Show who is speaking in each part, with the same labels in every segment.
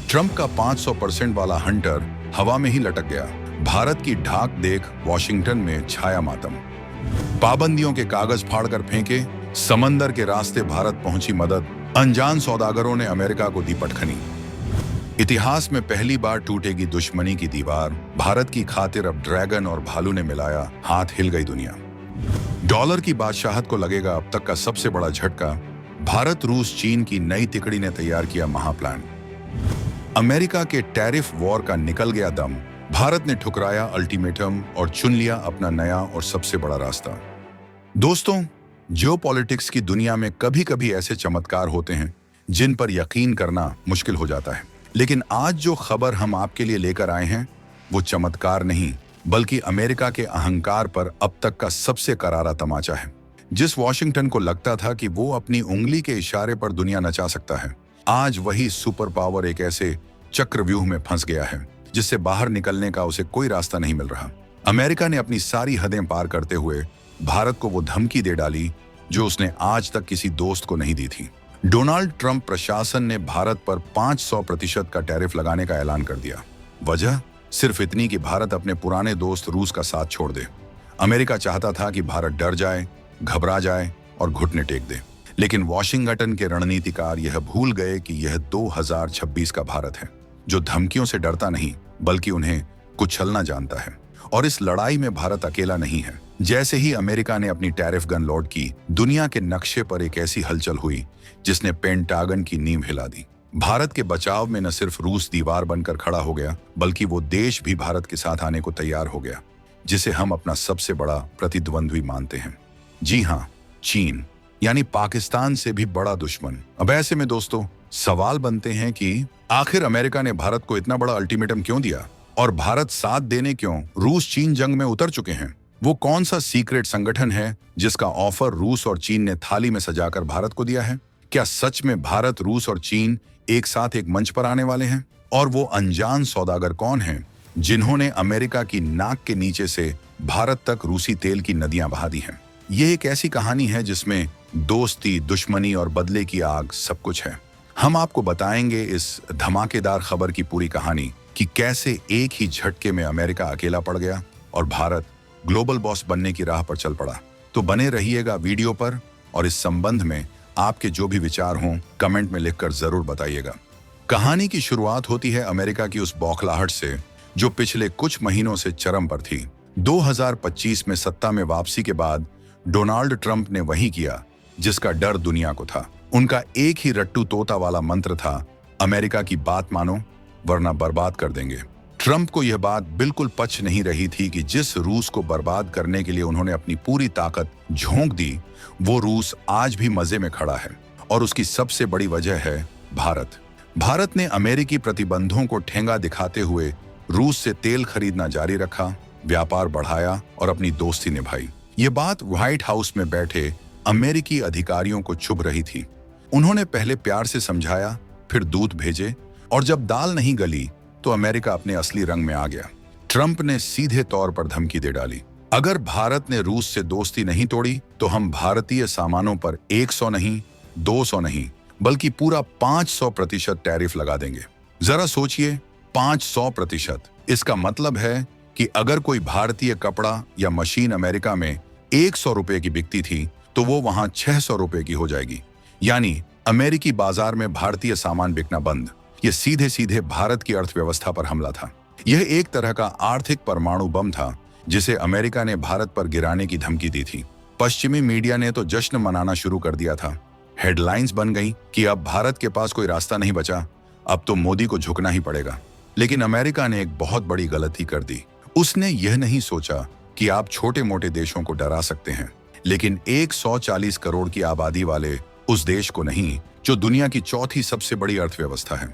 Speaker 1: Trump का 500% वाला Hunter हवा में ही लटक गया। भारत की ढाक देख वॉशिंगटन में छाया मातम। पाबंदियों के कागज फाड़कर फेंके, समंदर के रास्ते भारत पहुंची मदद, अनजान सौदागरों ने अमेरिका को दी पटखनी। इतिहास में पहली बार टूटेगी दुश्मनी की दीवार, भारत की खातिर अब ड्रैगन और भालू ने मिलाया, हाथ हिल गई दुनिया। डॉलर की बादशाहत को लगेगा अब तक का सबसे बड़ा झटका, भारत रूस चीन की नई तिकड़ी ने तैयार किया महाप्लान। अमेरिका के टैरिफ वॉर का निकल गया दम, भारत ने ठुकराया अल्टीमेटम और चुन लिया अपना नया और सबसे बड़ा रास्ता। दोस्तों, जियोपॉलिटिक्स की दुनिया में कभी कभी ऐसे चमत्कार होते हैं जिन पर यकीन करना मुश्किल हो जाता है, लेकिन आज जो खबर हम आपके लिए लेकर आए हैं वो चमत्कार नहीं बल्कि अमेरिका के अहंकार पर अब तक का सबसे करारा तमाचा है। जिस वॉशिंगटन को लगता था कि वो अपनी उंगली के इशारे पर दुनिया नचा सकता है, आज वही सुपर पावर एक ऐसे चक्रव्यूह में फंस गया है जिससे बाहर निकलने का उसे कोई रास्ता नहीं मिल रहा। अमेरिका ने अपनी सारी हदें पार करते हुए भारत को वो धमकी दे डाली जो उसने आज तक किसी दोस्त को नहीं दी थी। डोनाल्ड ट्रंप प्रशासन ने भारत पर 500% का टैरिफ लगाने का ऐलान कर दिया। वजह सिर्फ इतनी कि भारत अपने पुराने दोस्त रूस का साथ छोड़ दे। अमेरिका चाहता था कि भारत डर जाए, घबरा जाए और घुटने टेक दे, लेकिन वॉशिंगटन के रणनीतिकार यह भूल गए कि यह 2026 का भारत है जो धमकियों से डरता नहीं बल्कि उन्हें कुचलना जानता है। और इस लड़ाई में भारत अकेला नहीं है। जैसे ही अमेरिका ने अपनी टैरिफ गन लॉन्च की, दुनिया के नक्शे पर एक ऐसी हलचल हुई जिसने पेंटागन की नींव हिला दी। भारत के बचाव में न सिर्फ रूस दीवार बनकर खड़ा हो गया बल्कि वो देश भी भारत के साथ आने को तैयार हो गया जिसे हम अपना सबसे बड़ा प्रतिद्वंद्वी मानते हैं। जी हाँ, चीन, यानी पाकिस्तान से भी बड़ा दुश्मन। अब ऐसे में दोस्तों सवाल बनते हैं कि आखिर अमेरिका ने भारत को इतना बड़ा अल्टीमेटम क्यों दिया और भारत साथ देने क्यों रूस चीन जंग में उतर चुके हैं। वो कौन सा सीक्रेट संगठन है जिसका ऑफर रूस और चीन ने थाली में सजाकर भारत को दिया है? क्या सच में भारत, रूस और चीन एक साथ एक मंच पर आने वाले हैं? और वो अनजान सौदागर कौन हैं जिन्होंने अमेरिका की नाक के नीचे से भारत तक रूसी तेल की नदियां बहा दी हैं? ये एक ऐसी कहानी है जिसमें दोस्ती, दुश्मनी और बदले की आग सब कुछ है। हम आपको बताएंगे इस धमाकेदार खबर की पूरी कहानी कि कैसे एक ही झटके में अमेरिका अकेला पड़ गया और भारत ग्लोबल बॉस बनने की राह पर चल पड़ा। तो बने रहिएगा वीडियो पर और इस संबंध में आपके जो भी विचार हों कमेंट में लिखकर जरूर बताइएगा। कहानी की शुरुआत होती है अमेरिका की उस बौखलाहट से जो पिछले कुछ महीनों से चरम पर थी। 2025 में सत्ता में वापसी के बाद डोनाल्ड ट्रंप ने वही किया जिसका डर दुनिया को था। उनका एक ही रट्टू तोता वाला मंत्र था, अमेरिका की बात मानो वरना बर्बाद कर देंगे। ट्रंप को यह बात बिल्कुल पच नहीं रही थी कि जिस रूस को बर्बाद करने के लिए उन्होंने अपनी पूरी ताकत झोंक दी, वो रूस आज भी मजे में खड़ा है। और उसकी सबसे बड़ी वजह है भारत। भारत ने अमेरिकी प्रतिबंधों को ठेंगा दिखाते हुए रूस से तेल खरीदना जारी रखा, व्यापार बढ़ाया और अपनी दोस्ती निभाई। ये बात व्हाइट हाउस में बैठे अमेरिकी अधिकारियों को चुभ रही थी। उन्होंने पहले प्यार से समझाया, फिर दूत भेजे और जब दाल नहीं गली तो अमेरिका अपने असली रंग में आ गया। ट्रंप ने सीधे तौर पर धमकी दे डाली, अगर भारत ने रूस से दोस्ती नहीं तोड़ी तो हम भारतीय सामानों पर 100 नहीं, 200 नहीं बल्कि पूरा 500% टैरिफ लगा देंगे। जरा सोचिए, 500%। इसका मतलब है कि अगर कोई भारतीय कपड़ा या मशीन अमेरिका में 100 रुपए की बिकती थी तो वो वहां 600 रुपए की हो जाएगी। यानी अमेरिकी बाजार में भारतीय सामान बिकना बंद। ये सीधे सीधे भारत की अर्थव्यवस्था पर हमला था। यह एक तरह का आर्थिक परमाणु बम था जिसे अमेरिका ने भारत पर गिराने की धमकी दी थी। पश्चिमी मीडिया ने तो जश्न मनाना शुरू कर दिया था। हेडलाइंस बन गई कि अब भारत के पास कोई रास्ता नहीं बचा, अब तो मोदी को झुकना ही पड़ेगा। लेकिन अमेरिका ने एक बहुत बड़ी गलती कर दी। उसने यह नहीं सोचा कि आप छोटे मोटे देशों को डरा सकते हैं, लेकिन 140 करोड़ की आबादी वाले उस देश को नहीं जो दुनिया की चौथी सबसे बड़ी अर्थव्यवस्था है।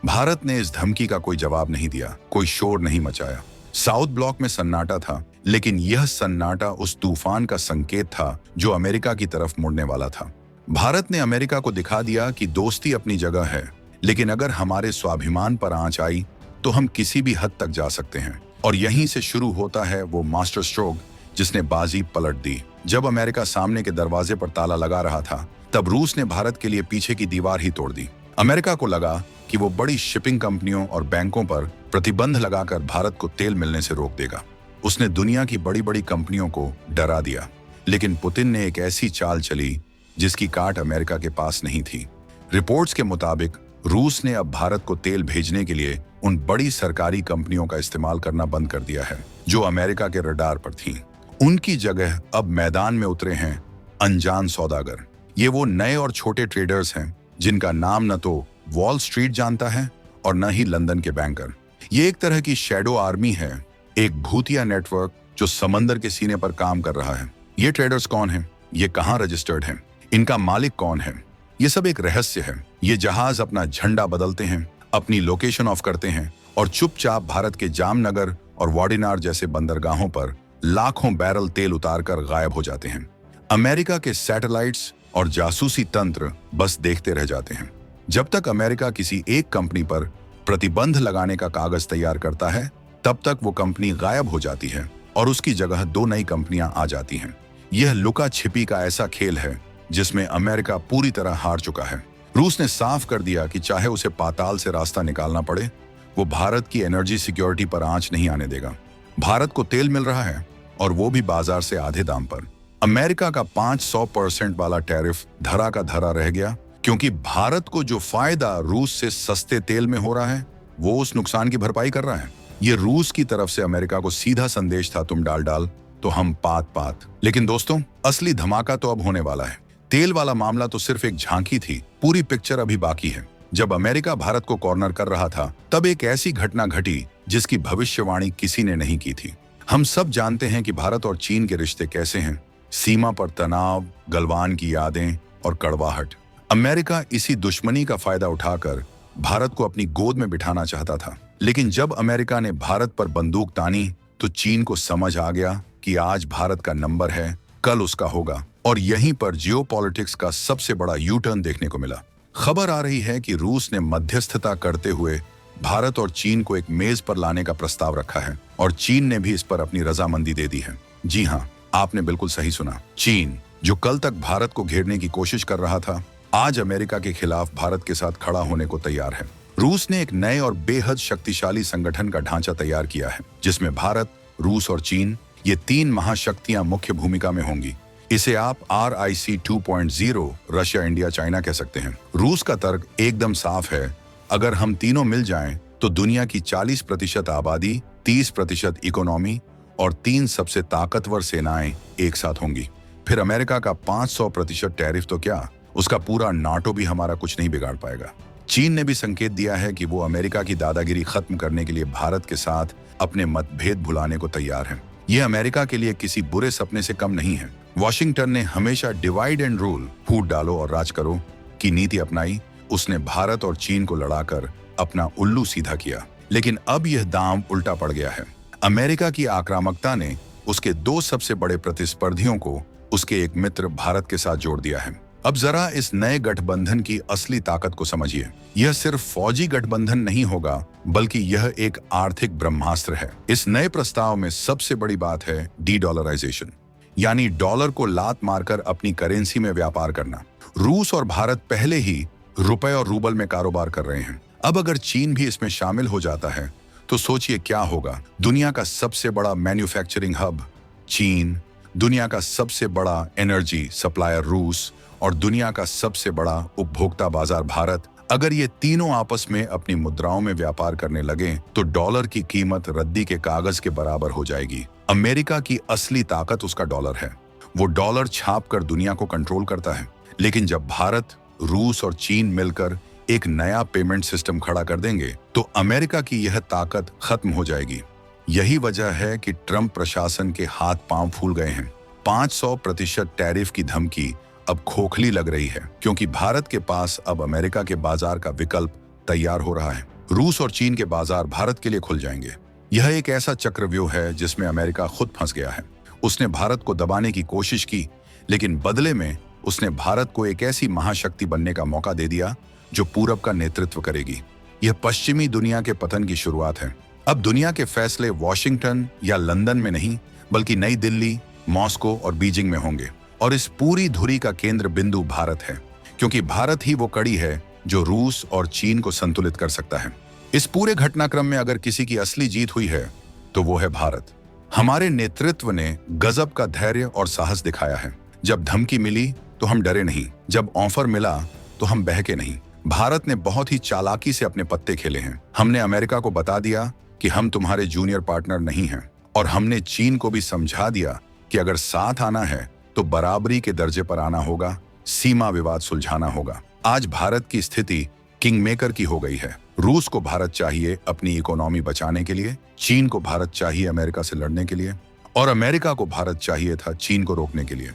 Speaker 1: भारत ने इस धमकी का कोई जवाब नहीं दिया, कोई शोर नहीं मचाया। साउथ ब्लॉक में सन्नाटा था, लेकिन यह सन्नाटा उस तूफान का संकेत था जो अमेरिका की तरफ मुड़ने वाला था। भारत ने अमेरिका को दिखा दिया कि दोस्ती अपनी जगह है, लेकिन अगर हमारे स्वाभिमान पर आंच आई तो हम किसी भी हद तक जा सकते हैं। और यहीं से शुरू होता है वो मास्टर स्ट्रोक जिसने बाजी पलट दी। जब अमेरिका सामने के दरवाजे पर ताला लगा रहा था, तब रूस ने भारत के लिए पीछे की दीवार ही तोड़ दी। अमेरिका को लगा कि वो बड़ी शिपिंग कंपनियों और बैंकों पर प्रतिबंध लगाकर भारत को तेल मिलने से रोक देगा। उसने दुनिया की बड़ी बड़ी कंपनियों को डरा दिया, लेकिन पुतिन ने एक ऐसी चाल चली जिसकी काट अमेरिका के पास नहीं थी। रिपोर्ट्स के मुताबिक रूस ने अब भारत को तेल भेजने के लिए उन बड़ी सरकारी कंपनियों का इस्तेमाल करना बंद कर दिया है जो अमेरिका के रडार पर थीं। उनकी जगह अब मैदान में उतरे हैं अनजान सौदागर। ये वो नए और छोटे ट्रेडर्स हैं जिनका नाम न तो वॉल स्ट्रीट जानता है और न ही लंदन के बैंकर। ये एक तरह की शैडो आर्मी है, एक भूतिया नेटवर्क जो समंदर के सीने पर काम कर रहा है। ये ट्रेडर्स कौन हैं? ये कहाँ रजिस्टर्ड हैं? इनका मालिक कौन है? ये सब एक रहस्य है। ये जहाज अपना झंडा बदलते हैं, अपनी लोकेशन ऑफ करते हैं और चुपचाप भारत के जामनगर और वाडिनार जैसे बंदरगाहों पर लाखों बैरल तेल उतारकर गायब हो जाते हैं। अमेरिका के सैटेलाइट्स और जासूसी तंत्र बस देखते रह जाते हैं। जब तक अमेरिका किसी एक कंपनी पर प्रतिबंध लगाने का कागज तैयार करता है, तब तक वो कंपनी गायब हो जाती है और उसकी जगह 2 नई कंपनियां आ जाती हैं। यह लुका छिपी का ऐसा खेल है जिसमें अमेरिका पूरी तरह हार चुका है। रूस ने साफ कर दिया कि चाहे उसे पाताल से रास्ता निकालना पड़े, वो भारत की एनर्जी सिक्योरिटी पर आंच नहीं आने देगा। भारत को तेल मिल रहा है और वो भी बाजार से आधे दाम पर। अमेरिका का 500% वाला टैरिफ धरा का धरा रह गया, क्योंकि भारत को जो फायदा रूस से सस्ते तेल में हो रहा है, वो उस नुकसान की भरपाई कर रहा है। ये रूस की तरफ से अमेरिका को सीधा संदेश था, तुम डाल तो हम पात। लेकिन दोस्तों, असली धमाका तो अब होने वाला है। तेल वाला मामला तो सिर्फ एक झांकी थी, पूरी पिक्चर अभी बाकी है। जब अमेरिका भारत को कॉर्नर कर रहा था, तब एक ऐसी घटना घटी जिसकी भविष्यवाणी किसी ने नहीं की थी। हम सब जानते हैं कि भारत और चीन के रिश्ते कैसे हैं। सीमा पर तनाव, गलवान की यादें और कड़वाहट। अमेरिका इसी दुश्मनी का फायदा उठाकर भारत को अपनी गोद में बिठाना चाहता था। लेकिन जब अमेरिका ने भारत पर बंदूक तानी, तो चीन को समझ आ गया कि आज भारत का नंबर है, कल उसका होगा। और यहीं पर जियोपॉलिटिक्स का सबसे बड़ा यू टर्न देखने को मिला। खबर आ रही है कि रूस ने मध्यस्थता करते हुए भारत और चीन को एक मेज पर लाने का प्रस्ताव रखा है और चीन ने भी इस पर अपनी रजामंदी दे दी है। जी हाँ, आपने बिल्कुल सही सुना। चीन, जो कल तक भारत को घेरने की कोशिश कर रहा था, आज अमेरिका के खिलाफ भारत के साथ खड़ा होने को तैयार है। रूस ने एक नए और बेहद शक्तिशाली संगठन का ढांचा तैयार किया है, जिसमें भारत, रूस और चीन, ये 3 महाशक्तियां मुख्य भूमिका में होंगी। इसे आप RIC 2.0 रशिया, इंडिया, चाइना कह सकते हैं। रूस का तर्क एकदम साफ है, अगर हम तीनों मिल जाएं तो दुनिया की 40% आबादी, 30% इकोनॉमी और 3 सबसे ताकतवर सेनाएं एक साथ होंगी। फिर अमेरिका का 500% टैरिफ तो क्या, उसका पूरा नाटो भी हमारा कुछ नहीं बिगाड़ पाएगा। चीन ने भी संकेत दिया है कि वो अमेरिका की दादागिरी खत्म करने के लिए भारत के साथ अपने मतभेद भुलाने को तैयार है। यह अमेरिका के लिए किसी बुरे सपने से कम नहीं है। वॉशिंगटन ने हमेशा डिवाइड एंड रूल, फूट डालो और राज करो की नीति अपनाई। उसने भारत और चीन को लड़ाकर अपना उल्लू सीधा किया। लेकिन अब यह दांव उल्टा पड़ गया है। अमेरिका की आक्रामकता ने उसके 2 सबसे बड़े प्रतिस्पर्धियों को उसके एक मित्र भारत के साथ जोड़ दिया है। अब जरा इस नए गठबंधन की असली ताकत को समझिए। यह सिर्फ फौजी गठबंधन नहीं होगा, बल्कि यह एक आर्थिक ब्रह्मास्त्र है। इस नए प्रस्ताव में सबसे बड़ी बात है डी-डॉलराइजेशन, यानी डॉलर को लात मारकर अपनी करेंसी में व्यापार करना। रूस और भारत पहले ही रुपए और रूबल में कारोबार कर रहे हैं। अब अगर चीन भी इसमें शामिल हो जाता है तो सोचिए क्या होगा। दुनिया का सबसे बड़ा मैन्युफैक्चरिंग हब चीन, दुनिया का सबसे बड़ा एनर्जी सप्लायर रूस और दुनिया का सबसे बड़ा उपभोक्ता बाजार भारत, अगर ये तीनों आपस में अपनी मुद्राओं में व्यापार करने लगे तो डॉलर की कीमत रद्दी के कागज के बराबर हो जाएगी। अमेरिका की असली ताकत उसका डॉलर है। वो डॉलर छाप कर दुनिया को कंट्रोल करता है। लेकिन जब भारत, रूस और चीन मिलकर एक नया पेमेंट सिस्टम खड़ा कर देंगे तो अमेरिका की यह ताकत खत्म हो जाएगी। यही वजह है कि ट्रंप प्रशासन के हाथ पांव फूल गए हैं। 500% टैरिफ की धमकी अब खोखली लग रही है, क्योंकि भारत के पास अब अमेरिका के बाजार का विकल्प तैयार हो रहा है। रूस और चीन के बाजार भारत के लिए खुल जाएंगे। यह एक ऐसा चक्रव्यूह है जिसमें अमेरिका खुद फंस गया है। उसने भारत को दबाने की कोशिश की, लेकिन बदले में उसने भारत को एक ऐसी महाशक्ति बनने का मौका दे दिया जो पूरब का नेतृत्व करेगी। यह पश्चिमी दुनिया के पतन की शुरुआत है। अब दुनिया के फैसले वॉशिंगटन या लंदन में नहीं, बल्कि नई दिल्ली, मॉस्को और बीजिंग में होंगे। और इस पूरी धुरी का केंद्र बिंदु भारत है, क्योंकि भारत ही वो कड़ी है जो रूस और चीन को संतुलित कर सकता है। इस पूरे घटनाक्रम में अगर किसी की असली जीत हुई है तो वो है भारत। हमारे नेतृत्व ने गजब का धैर्य और साहस दिखाया है। जब धमकी मिली तो हम डरे नहीं, जब ऑफर मिला तो हम बहके नहीं। भारत ने बहुत ही चालाकी से अपने पत्ते खेले हैं। हमने अमेरिका को बता दिया कि हम तुम्हारे जूनियर पार्टनर नहीं हैं, और हमने चीन को भी समझा दिया कि अगर साथ आना है तो बराबरी के दर्जे पर आना होगा, सीमा विवाद सुलझाना होगा। आज भारत की स्थिति किंग मेकर की हो गई है। रूस को भारत चाहिए अपनी इकोनॉमी बचाने के लिए, चीन को भारत चाहिए अमेरिका से लड़ने के लिए, और अमेरिका को भारत चाहिए था चीन को रोकने के लिए।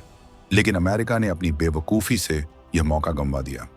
Speaker 1: लेकिन अमेरिका ने अपनी बेवकूफी से यह मौका गंवा दिया।